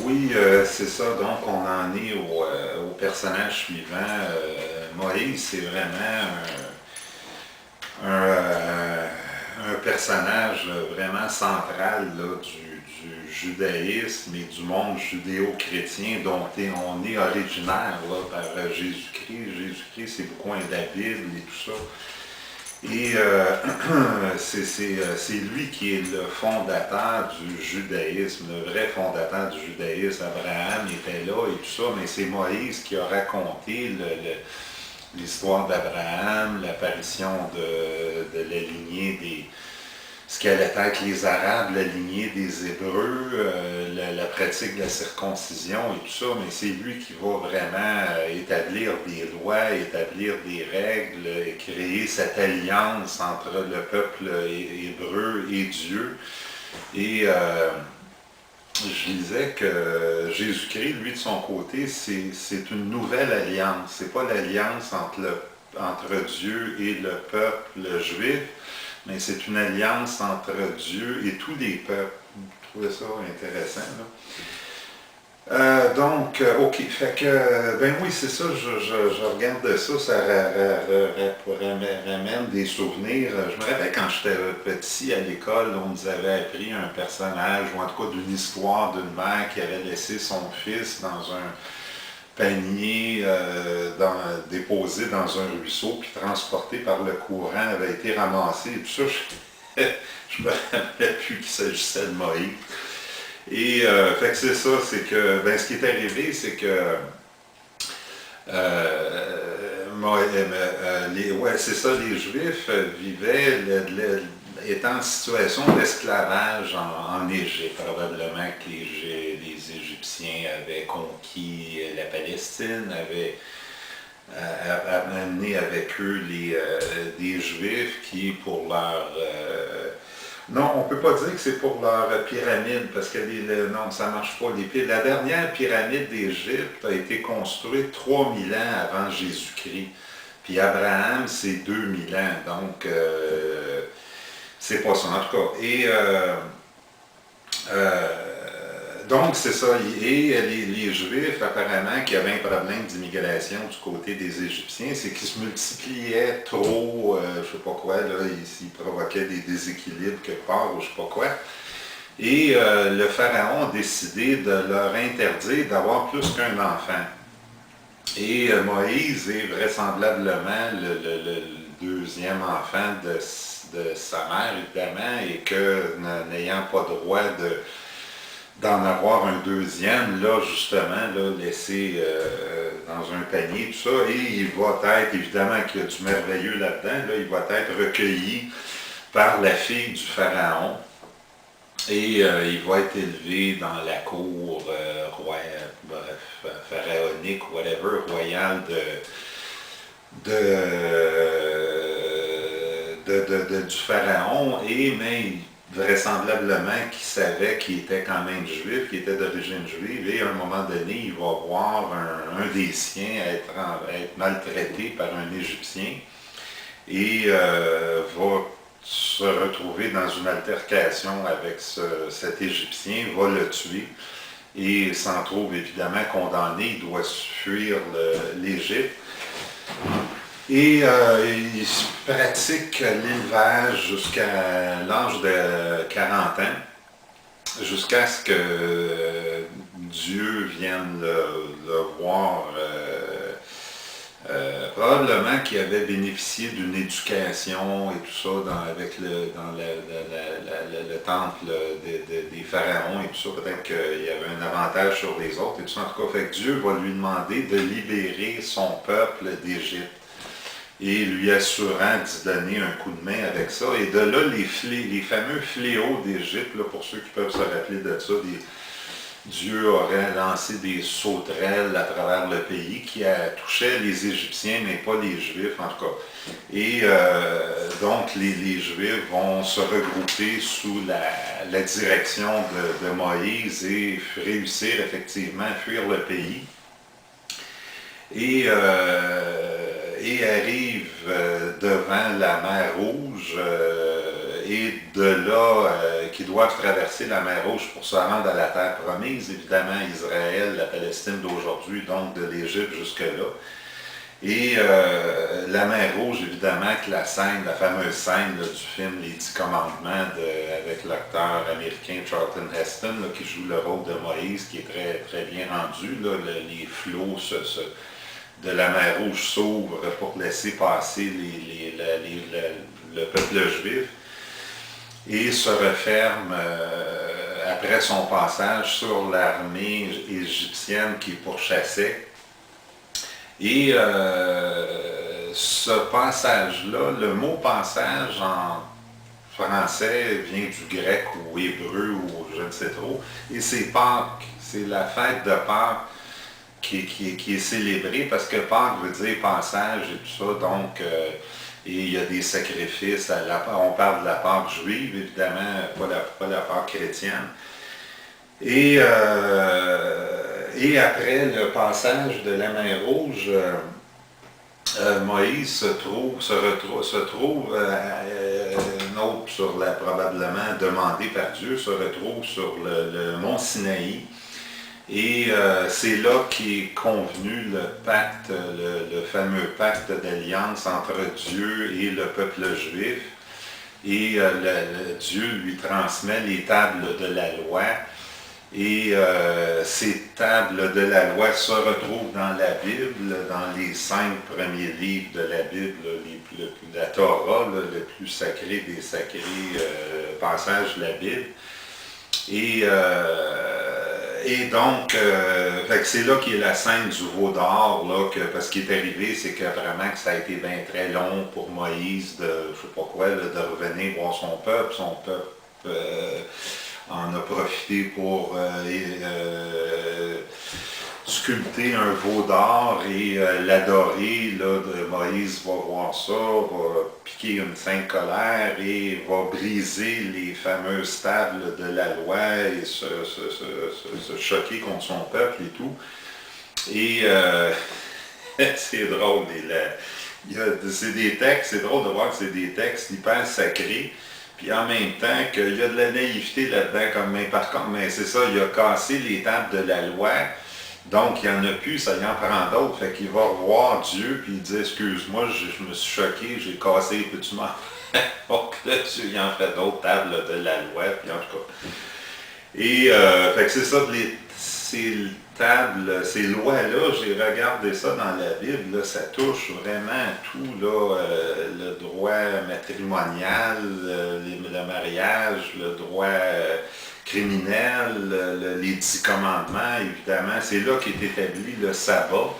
Oui, c'est ça. Donc, on en est au personnage suivant. Moïse, c'est vraiment un personnage vraiment central là, du judaïsme et du monde judéo-chrétien dont on est originaire là, par Jésus-Christ. Jésus-Christ, c'est beaucoup de la Bible et tout ça. Et c'est lui qui est le fondateur du judaïsme, le vrai fondateur du judaïsme. Abraham était là et tout ça, mais c'est Moïse qui a raconté l'histoire d'Abraham, l'apparition de la lignée des... ce qu'allait être les Arabes, la lignée des Hébreux, la pratique de la circoncision et tout ça, mais c'est lui qui va vraiment établir des lois, établir des règles, et créer cette alliance entre le peuple hébreu et Dieu. Et je disais que Jésus-Christ, lui, de son côté, c'est une nouvelle alliance. C'est pas l'alliance entre Dieu et le peuple juif, mais c'est une alliance entre Dieu et tous les peuples. Je trouvais ça intéressant. OK, fait que, ben oui, c'est ça, je regarde ça, ça ramène des souvenirs. Je me rappelle quand j'étais petit à l'école, on nous avait appris un personnage, ou en tout cas d'une histoire d'une mère qui avait laissé son fils dans un panier déposé dans un ruisseau, puis transporté par le courant, avait été ramassé, et tout ça, je me rappelais plus qu'il s'agissait de Moïse. Et fait que c'est ça, c'est que, ben, ce qui est arrivé, c'est que ouais, c'est ça, les Juifs vivaient, étant en situation d'esclavage en Égypte. Probablement que les Égyptiens avaient conquis la Palestine, avaient amené avec eux des Juifs qui, pour leur... non, on ne peut pas dire que c'est pour leur pyramide, parce que non, ça ne marche pas. La dernière pyramide d'Égypte a été construite 3000 ans avant Jésus-Christ. Puis Abraham, c'est 2000 ans. Donc, c'est pas ça, en tout cas. Et donc, c'est ça. Et les Juifs, apparemment, qui avaient un problème d'immigration du côté des Égyptiens, c'est qu'ils se multipliaient trop, je sais pas quoi, là, ils provoquaient des déséquilibres quelque part, ou je sais pas quoi. Et le pharaon a décidé de leur interdire d'avoir plus qu'un enfant. Et Moïse est vraisemblablement le deuxième enfant de sa mère, évidemment, et que n'ayant pas droit d'en avoir un deuxième, là, justement, là, laissé dans un panier, tout ça, et il va être, évidemment qu'il y a du merveilleux là-dedans, là, il va être recueilli par la fille du pharaon, et il va être élevé dans la cour pharaonique, whatever, royale du pharaon, et mais vraisemblablement qu'il savait qu'il était quand même juif, qu'il était d'origine juive, et à un moment donné, il va voir un des siens être maltraité par un Égyptien, et va se retrouver dans une altercation avec cet Égyptien, va le tuer, et s'en trouve évidemment condamné, il doit fuir l'Égypte. Et il pratique l'élevage jusqu'à l'âge de 40 ans, jusqu'à ce que Dieu vienne le voir. Probablement qu'il avait bénéficié d'une éducation et tout ça avec dans le temple des pharaons et tout ça. Peut-être qu'il y avait un avantage sur les autres et tout ça. En tout cas, fait que Dieu va lui demander de libérer son peuple d'Égypte, et lui assurant d'y donner un coup de main avec ça. Et de là, les fameux fléaux d'Égypte, pour ceux qui peuvent se rappeler de ça, Dieu aurait lancé des sauterelles à travers le pays qui touchaient les Égyptiens, mais pas les Juifs en tout cas. Et donc les Juifs vont se regrouper sous la direction de Moïse et réussir effectivement à fuir le pays. Et arrive devant la mer Rouge et de là, qui doivent traverser la mer Rouge pour se rendre à la terre promise, évidemment Israël, la Palestine d'aujourd'hui, donc de l'Égypte jusque-là. Et la mer Rouge, évidemment, que la scène, la fameuse scène là, du film Les 10 Commandements avec l'acteur américain Charlton Heston là, qui joue le rôle de Moïse, qui est très, très bien rendu. Là, les flots de la mer Rouge s'ouvrent pour laisser passer le peuple juif et se referme après son passage sur l'armée égyptienne qui pourchassait. Et ce passage-là, le mot passage en français vient du grec ou hébreu ou je ne sais trop, et c'est Pâques, c'est la fête de Pâques qui est célébrée parce que Pâques veut dire passage et tout ça, donc et il y a des sacrifices, on parle de la Pâque juive évidemment, pas la Pâque chrétienne. Et après le passage de la mer Rouge, Moïse se trouve probablement demandé par Dieu, se retrouve sur le mont Sinaï. Et c'est là qu'est convenu le pacte, le fameux pacte d'alliance entre Dieu et le peuple juif. Et Dieu lui transmet les tables de la loi. Et ces tables de la loi se retrouvent dans la Bible, dans les 5 premiers livres de la Bible, la Torah, le plus sacré des sacrés passages de la Bible. Et donc, c'est là qu'il y a la scène du veau d'or, parce ce qui est arrivé, c'est que vraiment que ça a été bien très long pour Moïse de, je sais pas quoi, là, de revenir voir son peuple. Son peuple en a profité pour sculpter un veau d'or et l'adorer. Moïse va voir ça, va piquer une sainte colère et va briser les fameuses tables de la loi et se choquer contre son peuple et tout. Et c'est drôle, c'est des textes, c'est drôle de voir que c'est des textes hyper sacrés. Puis en même temps qu'il y a de la naïveté là-dedans, par contre, mais c'est ça, il a cassé les tables de la loi, donc il n'y en a plus, ça y en prend d'autres, fait qu'il va revoir Dieu, puis il dit, excuse-moi, je me suis choqué, j'ai cassé, peux-tu m'en faire? Donc là, Dieu, il en fait d'autres tables de la loi, puis en tout cas. Et fait que c'est ça, ces tables, ces lois-là, j'ai regardé ça dans la Bible, là, ça touche vraiment à tout, là, le droit matrimonial, le mariage, le droit criminel, les 10 commandements, évidemment. C'est là qu'est établi le sabbat,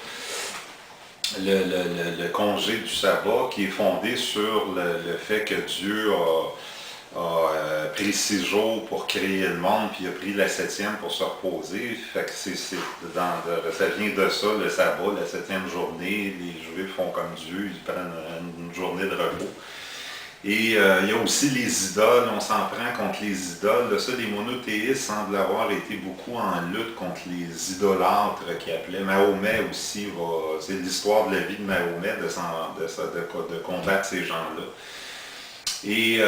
le congé du sabbat, qui est fondé sur le fait que Dieu a pris 6 jours pour créer le monde, puis il a pris la 7e pour se reposer. Fait que ça vient de ça, le sabbat, la 7e journée. Les Juifs font comme Dieu, ils prennent une journée de repos. Et il y a aussi les idoles, on s'en prend contre les idoles. Ça, les monothéistes semblent avoir été beaucoup en lutte contre les idolâtres qui appelaient. Mahomet aussi, c'est l'histoire de la vie de Mahomet, de combattre ces gens-là. Et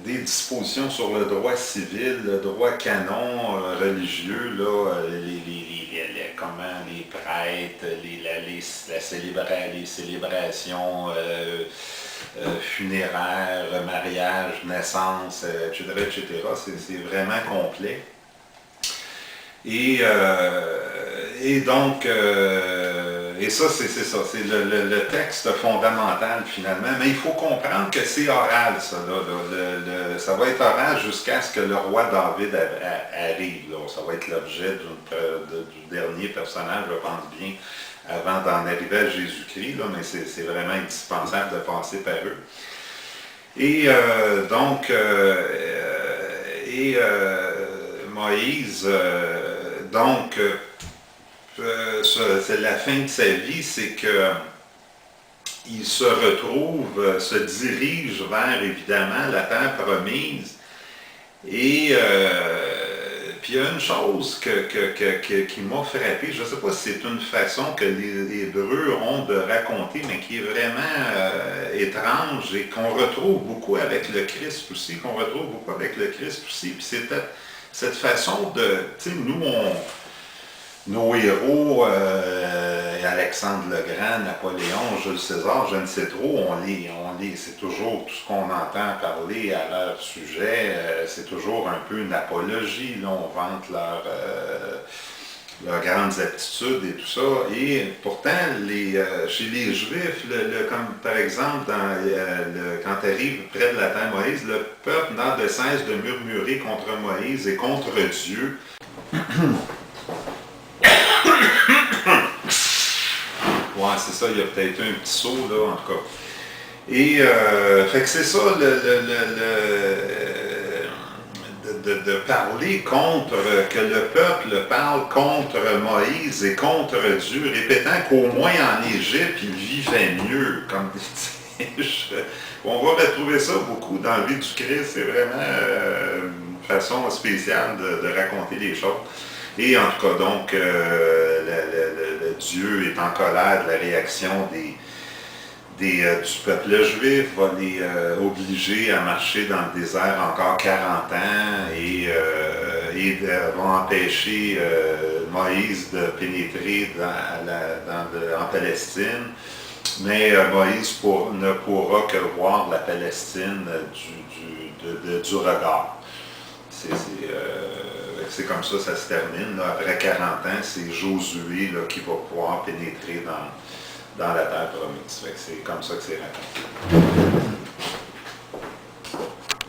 des dispositions sur le droit civil, le droit canon religieux, là, les prêtres, les célébrations funéraires, mariage, naissance, etc. C'est vraiment complet. Et donc, et ça, c'est ça, c'est le texte fondamental finalement, mais il faut comprendre que c'est oral, ça. Ça va être oral jusqu'à ce que le roi David arrive. Là. Ça va être l'objet du dernier personnage, je pense bien, avant d'en arriver à Jésus-Christ, là, mais c'est vraiment indispensable de passer par eux. Et donc, Moïse, c'est la fin de sa vie, c'est que il se retrouve, se dirige vers évidemment la terre promise, et Puis il y a une chose qui m'a frappé, je ne sais pas si c'est une façon que les Hébreux ont de raconter, mais qui est vraiment étrange et qu'on retrouve beaucoup avec le Christ aussi, Puis c'est cette façon de, tu sais, nous, nos héros, Alexandre le Grand, Napoléon, Jules César, je ne sais trop, on lit, c'est toujours tout ce qu'on entend parler à leur sujet, c'est toujours un peu une apologie, là, on vante leurs grandes aptitudes et tout ça, et pourtant, chez les Juifs, comme par exemple, quand tu arrives près de la terre Moïse, le peuple n'a de cesse de murmurer contre Moïse et contre Dieu. Ouais, c'est ça, il y a peut-être un petit saut, là, en tout cas. Et, fait que c'est ça, de parler contre, que le peuple parle contre Moïse et contre Dieu, répétant qu'au moins en Égypte, il vivait mieux, comme on va retrouver ça beaucoup dans la vie du Christ, c'est vraiment une façon spéciale de raconter les choses. Et en tout cas, donc, le Dieu est en colère de la réaction du peuple juif, va les obliger à marcher dans le désert encore 40 ans et va empêcher Moïse de pénétrer en Palestine. Mais Moïse ne pourra que voir la Palestine du regard. C'est comme ça se termine. Là. Après 40 ans, c'est Josué là, qui va pouvoir pénétrer dans la terre promise. C'est comme ça que c'est raconté.